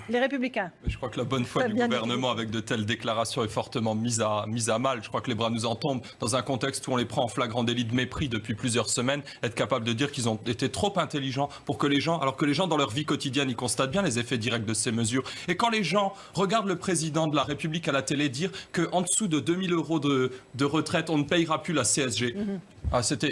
Les Républicains. Je crois que la bonne foi du gouvernement avec de telles déclarations est fortement mise à mal. Je crois que les bras nous en tombent dans un contexte où on les prend en flagrant délit de mépris depuis plusieurs semaines. Être capable de dire qu'ils ont été trop intelligents pour que les gens, alors que les gens dans leur vie quotidienne, ils constatent bien les effets directs de ces mesures. Et quand les gens regardent le président de la République à la télé dire qu'en dessous de 2000 € de retraite, on ne payera plus la CSG.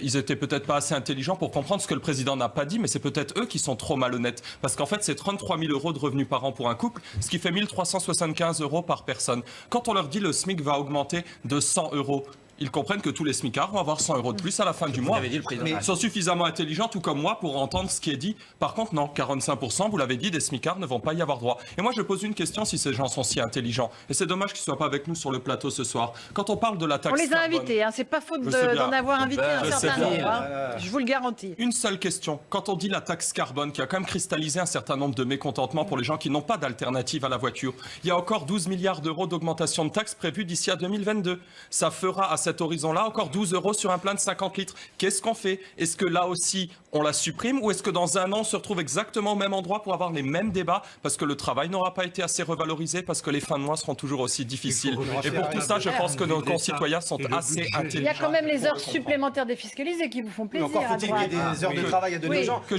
Ils étaient peut-être pas assez intelligents pour comprendre ce que le président n'a pas dit, mais c'est peut-être eux qui sont trop malhonnêtes. Parce qu'en fait, c'est 33 000 € de revenus par an pour un couple, ce qui fait 1 375 € par personne. Quand on leur dit le SMIC va augmenter de 100 €, ils comprennent que tous les smicards vont avoir 100 € de plus à la fin du mois. Ils sont suffisamment intelligents, tout comme moi, pour entendre ce qui est dit. Par contre, non, 45%, vous l'avez dit, des smicards ne vont pas y avoir droit. Et moi, je pose une question si ces gens sont si intelligents. Et c'est dommage qu'ils ne soient pas avec nous sur le plateau ce soir. Quand on parle de la taxe on les a carbone, invités, c'est pas faute d'en avoir invité un certain nombre. Je vous le garantis. Une seule question. Quand on dit la taxe carbone, qui a quand même cristallisé un certain nombre de mécontentements pour les gens qui n'ont pas d'alternative à la voiture, il y a encore 12 milliards d'euros d'augmentation de taxes prévues d'ici à 2022. Ça fera à cet horizon-là encore 12 € sur un plein de 50 litres. Qu'est-ce qu'on fait? Est-ce que là aussi, on la supprime ou est-ce que dans un an, on se retrouve exactement au même endroit pour avoir les mêmes débats parce que le travail n'aura pas été assez revalorisé, parce que les fins de mois seront toujours aussi difficiles? Et pour tout ça, je pense que nos concitoyens sont assez intelligents. Il y a quand même les heures supplémentaires défiscalisées qui vous font plaisir. Encore faut-il qu'il y ait des heures de travail à donner aux gens. Que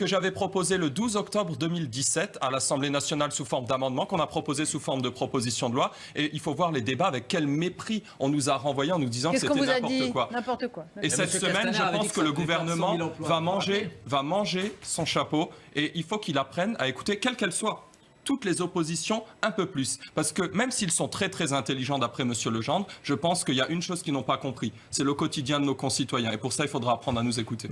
j'avais proposé le 12 octobre 2017 à l'Assemblée nationale sous forme d'amendement, qu'on a proposé sous forme de proposition de loi. Et il faut voir les débats avec quel mépris on nous a renvoyé en nous disant que c'était n'importe quoi. N'importe quoi. Et cette semaine, je pense que le gouvernement va manger son chapeau et il faut qu'il apprenne à écouter, quelle qu'elle soit, toutes les oppositions un peu plus. Parce que même s'ils sont très très intelligents d'après Monsieur Legendre, je pense qu'il y a une chose qu'ils n'ont pas compris, c'est le quotidien de nos concitoyens. Et pour ça, il faudra apprendre à nous écouter.